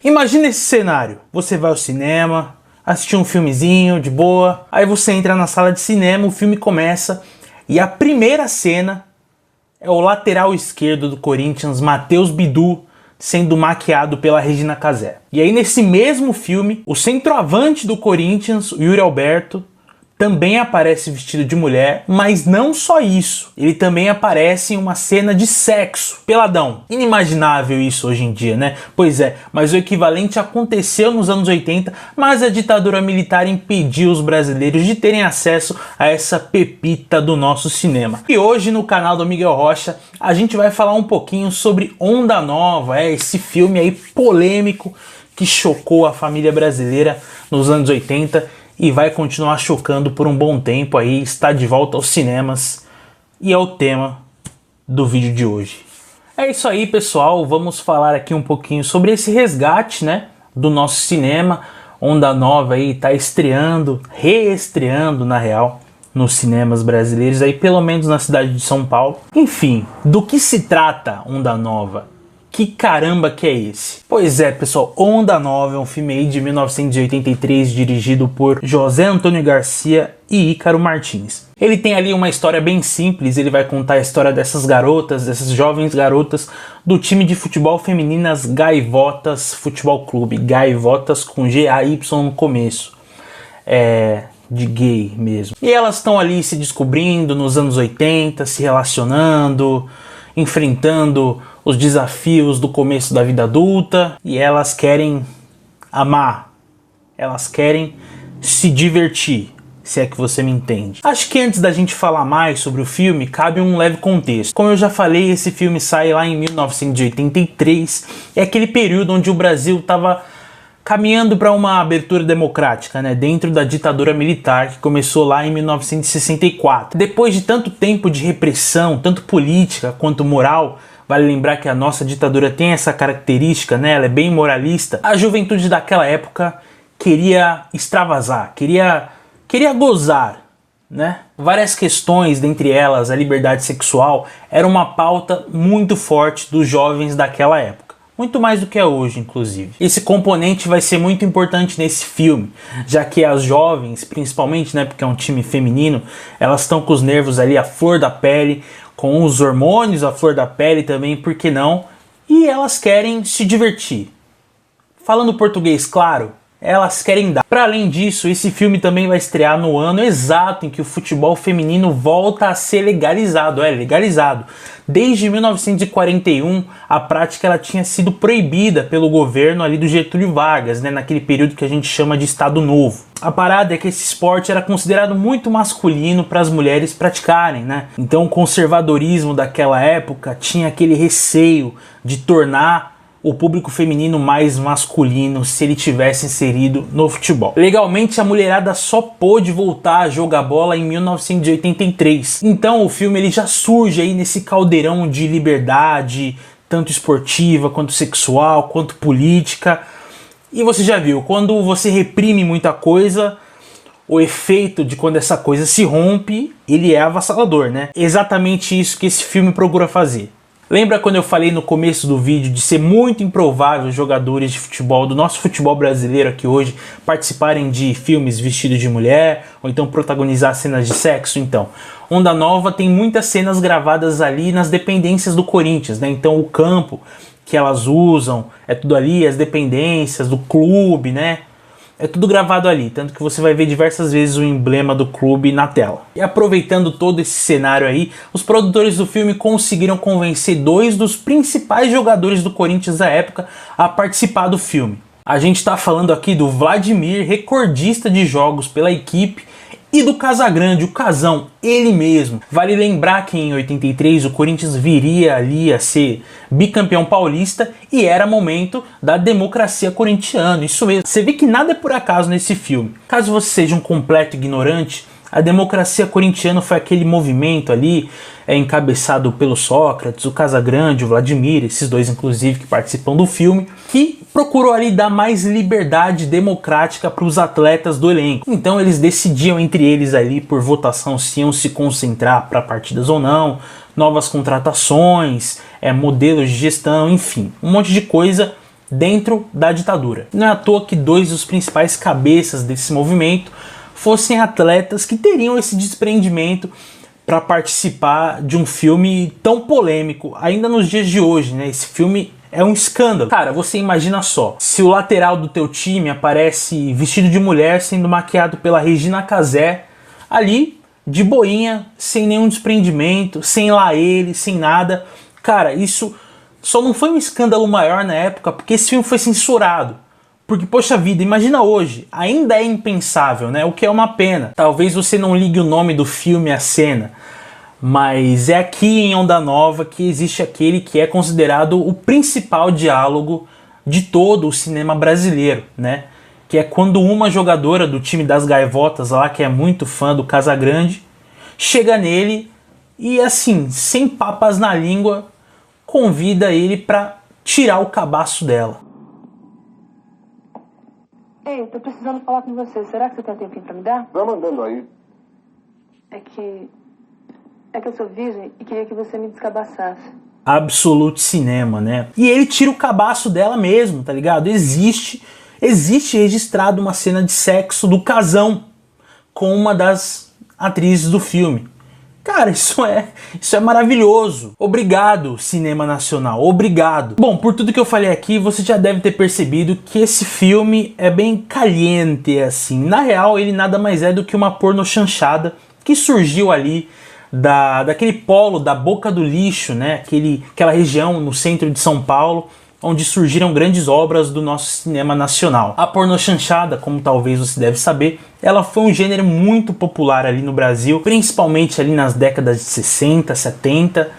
Imagina esse cenário, você vai ao cinema, assistir um filmezinho de boa, aí você entra na sala de cinema, o filme começa e a primeira cena é o lateral esquerdo do Corinthians, Matheus Bidu, sendo maquiado pela Regina Casé. E aí nesse mesmo filme, o centroavante do Corinthians, o Yuri Alberto, também aparece vestido de mulher, mas não só isso, ele também aparece em uma cena de sexo, peladão. Inimaginável isso hoje em dia, né? Pois é, mas o equivalente aconteceu nos anos 80, mas a ditadura militar impediu os brasileiros de terem acesso a essa pepita do nosso cinema. E hoje no canal do Miguel Rocha, a gente vai falar um pouquinho sobre Onda Nova, esse filme aí polêmico que chocou a família brasileira nos anos 80 e vai continuar chocando por um bom tempo aí, está de volta aos cinemas e é o tema do vídeo de hoje. É isso aí, pessoal, vamos falar aqui um pouquinho sobre esse resgate, né, do nosso cinema. Onda Nova aí tá estreando, reestreando na real, nos cinemas brasileiros aí, pelo menos na cidade de São Paulo. Enfim, do que se trata Onda Nova? Que caramba que é esse? Pois é, pessoal, Onda Nova é um filme aí de 1983 dirigido por José Antônio Garcia e Ícaro Martins. Ele tem ali uma história bem simples, ele vai contar a história dessas garotas, dessas jovens garotas do time de futebol femininas Gaivotas Futebol Clube, Gaivotas com G-A-Y no começo. De gay mesmo. E elas estão ali se descobrindo nos anos 80, se relacionando, enfrentando os desafios do começo da vida adulta, e elas querem amar, elas querem se divertir, se é que você me entende. Acho que antes da gente falar mais sobre o filme, cabe um leve contexto. Como eu já falei, esse filme sai lá em 1983, é aquele período onde o Brasil estava caminhando para uma abertura democrática, né, dentro da ditadura militar que começou lá em 1964. Depois de tanto tempo de repressão, tanto política quanto moral, vale lembrar que a nossa ditadura tem essa característica, né, ela é bem moralista, a juventude daquela época queria extravasar, queria gozar, né? Várias questões, dentre elas a liberdade sexual, era uma pauta muito forte dos jovens daquela época. Muito mais do que é hoje, inclusive. Esse componente vai ser muito importante nesse filme, já que as jovens, principalmente, né, porque é um time feminino, elas estão com os nervos ali à flor da pele, com os hormônios à flor da pele também, por que não? E elas querem se divertir. Falando português claro, elas querem dar. Para além disso, esse filme também vai estrear no ano exato em que o futebol feminino volta a ser legalizado. Legalizado. Desde 1941, a prática ela tinha sido proibida pelo governo ali do Getúlio Vargas, né, naquele período que a gente chama de Estado Novo. A parada é que esse esporte era considerado muito masculino para as mulheres praticarem, né? Então o conservadorismo daquela época tinha aquele receio de tornar o público feminino mais masculino se ele tivesse inserido no futebol. Legalmente, a mulherada só pôde voltar a jogar bola em 1983. Então o filme ele já surge aí nesse caldeirão de liberdade, tanto esportiva, quanto sexual, quanto política. E você já viu, quando você reprime muita coisa, o efeito de quando essa coisa se rompe, ele é avassalador, né? Exatamente isso que esse filme procura fazer. Lembra quando eu falei no começo do vídeo de ser muito improvável os jogadores de futebol, do nosso futebol brasileiro aqui hoje, participarem de filmes vestidos de mulher, ou então protagonizar cenas de sexo? Então, Onda Nova tem muitas cenas gravadas ali nas dependências do Corinthians, né? Então o campo que elas usam, é tudo ali, as dependências do clube, né? É tudo gravado ali, tanto que você vai ver diversas vezes o emblema do clube na tela. E aproveitando todo esse cenário aí, os produtores do filme conseguiram convencer dois dos principais jogadores do Corinthians da época a participar do filme. A gente está falando aqui do Vladimir, recordista de jogos pela equipe, e do Casagrande, o Casão, ele mesmo. Vale lembrar que em 83 o Corinthians viria ali a ser bicampeão paulista e era momento da democracia corintiana, isso mesmo. Você vê que nada é por acaso nesse filme. Caso você seja um completo ignorante, a democracia corintiana foi aquele movimento ali, encabeçado pelo Sócrates, o Casagrande, o Vladimir, esses dois inclusive que participam do filme, que procurou ali dar mais liberdade democrática para os atletas do elenco. Então eles decidiam entre eles ali por votação se iam se concentrar para partidas ou não, novas contratações, modelos de gestão, enfim, um monte de coisa dentro da ditadura. Não é à toa que dois dos principais cabeças desse movimento fossem atletas que teriam esse desprendimento para participar de um filme tão polêmico, ainda nos dias de hoje, né? Esse filme é um escândalo. Cara, você imagina só, se o lateral do teu time aparece vestido de mulher sendo maquiado pela Regina Casé, ali, de boinha, sem nenhum desprendimento, sem lá ele, sem nada. Cara, isso só não foi um escândalo maior na época porque esse filme foi censurado. Porque, poxa vida, imagina hoje, ainda é impensável, né? O que é uma pena. Talvez você não ligue o nome do filme à cena, mas é aqui em Onda Nova que existe aquele que é considerado o principal diálogo de todo o cinema brasileiro, né? Que é quando uma jogadora do time das Gaivotas lá, que é muito fã do Casagrande, chega nele e, assim, sem papas na língua, convida ele pra tirar o cabaço dela. Ei, tô precisando falar com você. Será que você tem um tempinho pra me dar? Vai mandando aí. É que eu sou virgem e queria que você me descabaçasse. Absolute Cinema, né? E ele tira o cabaço dela mesmo, tá ligado? Existe registrado uma cena de sexo do Casão com uma das atrizes do filme. Cara, isso é maravilhoso. Obrigado, cinema nacional, obrigado. Bom, por tudo que eu falei aqui, você já deve ter percebido que esse filme é bem caliente, assim. Na real, ele nada mais é do que uma pornochanchada que surgiu ali daquele polo da Boca do Lixo, né? Aquela região no centro de São Paulo, onde surgiram grandes obras do nosso cinema nacional. A pornochanchada, como talvez você deve saber, ela foi um gênero muito popular ali no Brasil, principalmente ali nas décadas de 60, 70,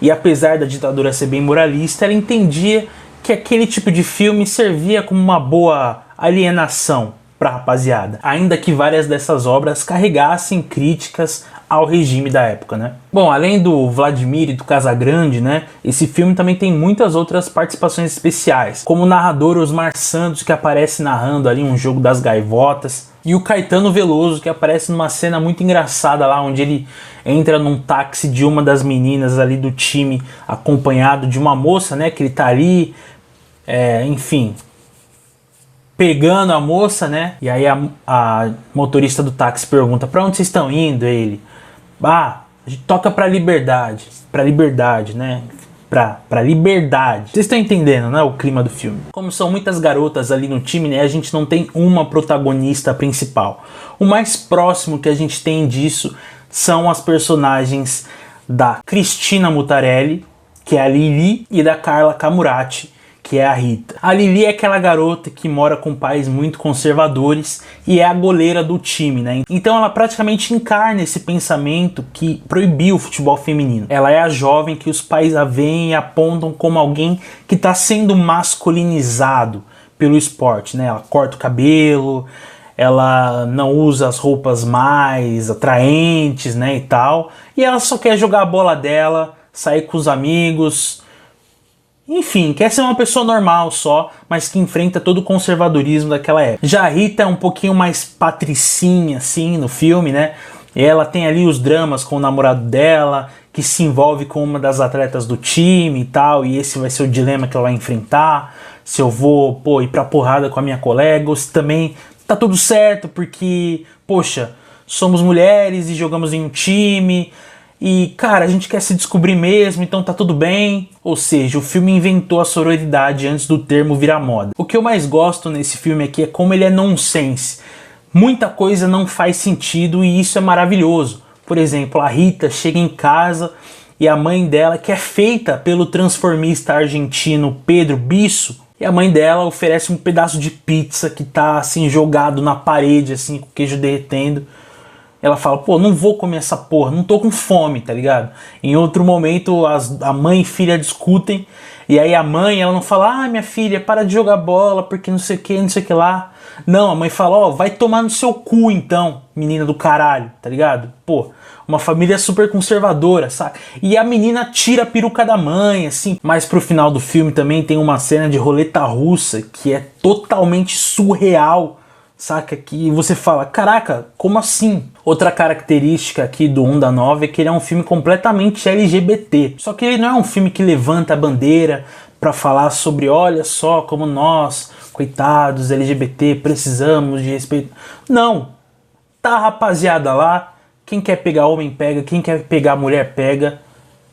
e apesar da ditadura ser bem moralista, ela entendia que aquele tipo de filme servia como uma boa alienação pra rapaziada, ainda que várias dessas obras carregassem críticas ao regime da época, né? Bom, além do Vladimir e do Casagrande, né, esse filme também tem muitas outras participações especiais, como o narrador Osmar Santos, que aparece narrando ali um jogo das gaivotas, e o Caetano Veloso, que aparece numa cena muito engraçada lá, onde ele entra num táxi de uma das meninas ali do time, acompanhado de uma moça, né, que ele tá ali, enfim, pegando a moça, né? E aí a motorista do táxi pergunta: pra onde vocês estão indo? Ele: a gente toca pra liberdade, né? Pra liberdade. Vocês estão entendendo, né? O clima do filme. Como são muitas garotas ali no time, né? A gente não tem uma protagonista principal. O mais próximo que a gente tem disso são as personagens da Cristina Mutarelli, que é a Lili, e da Carla Camurati, que é a Rita. A Lili é aquela garota que mora com pais muito conservadores e é a goleira do time, né? Então ela praticamente encarna esse pensamento que proibiu o futebol feminino. Ela é a jovem que os pais a veem e apontam como alguém que está sendo masculinizado pelo esporte, né? Ela corta o cabelo, ela não usa as roupas mais atraentes, né, e tal. E ela só quer jogar a bola dela, sair com os amigos. Enfim, quer ser uma pessoa normal só, mas que enfrenta todo o conservadorismo daquela época. Já a Rita é um pouquinho mais patricinha, assim, no filme, né? E ela tem ali os dramas com o namorado dela, que se envolve com uma das atletas do time e tal, e esse vai ser o dilema que ela vai enfrentar. Se eu vou, ir pra porrada com a minha colega, ou se também tá tudo certo, porque, poxa, somos mulheres e jogamos em um time. E, cara, a gente quer se descobrir mesmo, então tá tudo bem. Ou seja, o filme inventou a sororidade antes do termo virar moda. O que eu mais gosto nesse filme aqui é como ele é nonsense. Muita coisa não faz sentido e isso é maravilhoso. Por exemplo, a Rita chega em casa e a mãe dela, que é feita pelo transformista argentino Pedro Bisso, e a mãe dela oferece um pedaço de pizza que tá assim jogado na parede, assim, com o queijo derretendo. Ela fala: não vou comer essa porra, não tô com fome, tá ligado? Em outro momento, a mãe e filha discutem, e aí a mãe, ela não fala: minha filha, para de jogar bola, porque não sei o que, não sei o que lá. Não, a mãe fala: vai tomar no seu cu então, menina do caralho, tá ligado? Uma família super conservadora, saca? E a menina tira a peruca da mãe, assim. Mas pro final do filme também tem uma cena de roleta russa que é totalmente surreal, saca? Que você fala: caraca, como assim? Outra característica aqui do Onda Nova é que ele é um filme completamente LGBT. Só que ele não é um filme que levanta a bandeira para falar sobre, olha só como nós, coitados LGBT, precisamos de respeito. Não, tá a rapaziada lá, quem quer pegar homem pega, quem quer pegar mulher pega,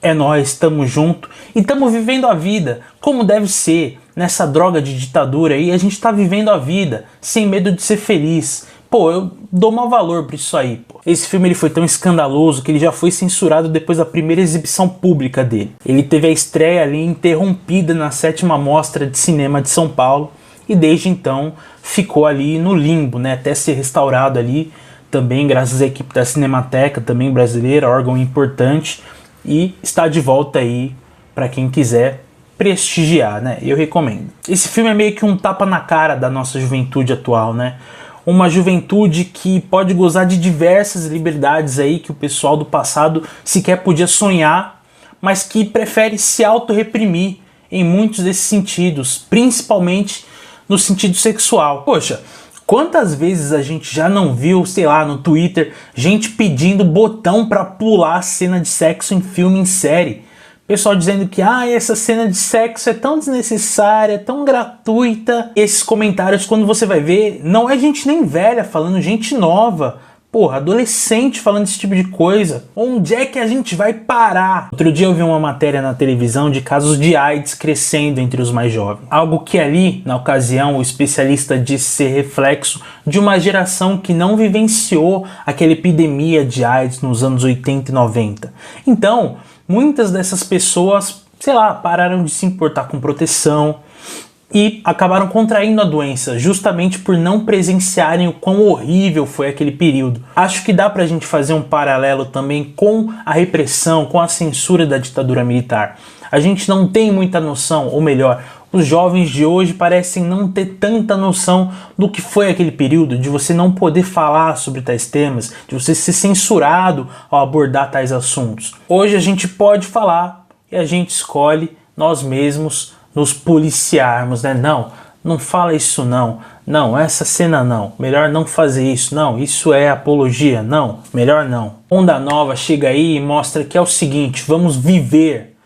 é nós, estamos junto e estamos vivendo a vida como deve ser. Nessa droga de ditadura aí, a gente tá vivendo a vida sem medo de ser feliz. Pô, eu dou mau valor pra isso aí, pô. Esse filme ele foi tão escandaloso que ele já foi censurado depois da primeira exibição pública dele. Ele teve a estreia ali interrompida na 7ª Mostra de Cinema de São Paulo e desde então ficou ali no limbo, né, até ser restaurado ali também graças à equipe da Cinemateca, também brasileira, órgão importante, e está de volta aí para quem quiser prestigiar, né? Eu recomendo. Esse filme é meio que um tapa na cara da nossa juventude atual, né? Uma juventude que pode gozar de diversas liberdades aí que o pessoal do passado sequer podia sonhar, mas que prefere se auto-reprimir em muitos desses sentidos, principalmente no sentido sexual. Poxa, quantas vezes a gente já não viu, sei lá, no Twitter, gente pedindo botão pra pular a cena de sexo em filme, em série? Pessoal dizendo que essa cena de sexo é tão desnecessária, é tão gratuita. Esses comentários, quando você vai ver, não é gente nem velha falando, gente nova. Porra, adolescente falando esse tipo de coisa. Onde é que a gente vai parar? Outro dia eu vi uma matéria na televisão de casos de AIDS crescendo entre os mais jovens. Algo que ali, na ocasião, o especialista disse ser reflexo de uma geração que não vivenciou aquela epidemia de AIDS nos anos 80 e 90. Então, muitas dessas pessoas, sei lá, pararam de se importar com proteção e acabaram contraindo a doença justamente por não presenciarem o quão horrível foi aquele período. Acho que dá pra gente fazer um paralelo também com a repressão, com a censura da ditadura militar. A gente não tem muita noção, ou melhor, os jovens de hoje parecem não ter tanta noção do que foi aquele período, de você não poder falar sobre tais temas, de você ser censurado ao abordar tais assuntos. Hoje a gente pode falar e a gente escolhe nós mesmos nos policiarmos, né? Não fala isso não, essa cena não, melhor não fazer isso, não, isso é apologia, não, melhor não. Onda Nova chega aí e mostra que é o seguinte, vamos viver,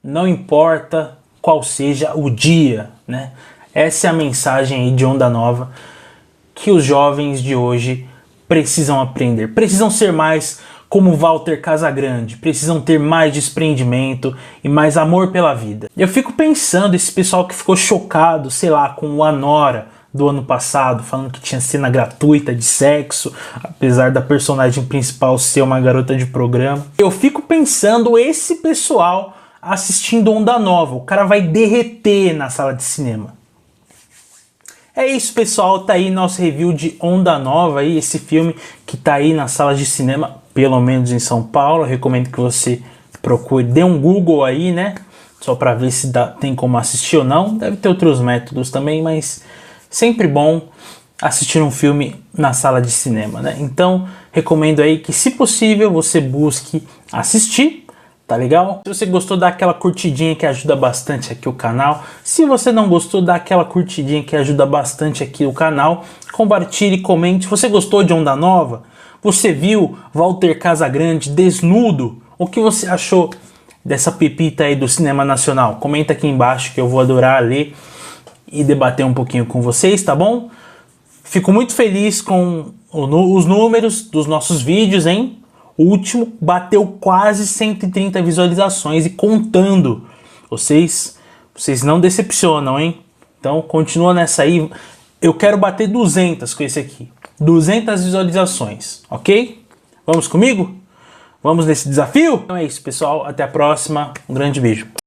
não importa qual seja o dia, né? Essa é a mensagem aí de Onda Nova que os jovens de hoje precisam aprender, precisam ser mais como Walter Casagrande, precisam ter mais desprendimento e mais amor pela vida. Eu fico pensando, esse pessoal que ficou chocado, sei lá, com o Anora do ano passado, falando que tinha cena gratuita de sexo, apesar da personagem principal ser uma garota de programa. Eu fico pensando esse pessoal assistindo Onda Nova, o cara vai derreter na sala de cinema. É isso, pessoal, tá aí nosso review de Onda Nova, aí, esse filme que tá aí nas salas de cinema, pelo menos em São Paulo. Eu recomendo que você procure, dê um Google aí, né, só pra ver se tem como assistir ou não. Deve ter outros métodos também, mas sempre bom assistir um filme na sala de cinema, né? Então, recomendo aí que, se possível, você busque assistir. Tá legal? Se você gostou, dá aquela curtidinha que ajuda bastante aqui o canal. Se você não gostou, dá aquela curtidinha que ajuda bastante aqui o canal. Compartilhe, comente. Você gostou de Onda Nova? Você viu Walter Casagrande desnudo? O que você achou dessa pepita aí do cinema nacional? Comenta aqui embaixo que eu vou adorar ler e debater um pouquinho com vocês, tá bom? Fico muito feliz com os números dos nossos vídeos, hein? O último bateu quase 130 visualizações e contando. Vocês não decepcionam, hein? Então continua nessa aí. Eu quero bater 200 com esse aqui. 200 visualizações, ok? Vamos comigo? Vamos nesse desafio? Então é isso, pessoal. Até a próxima. Um grande beijo.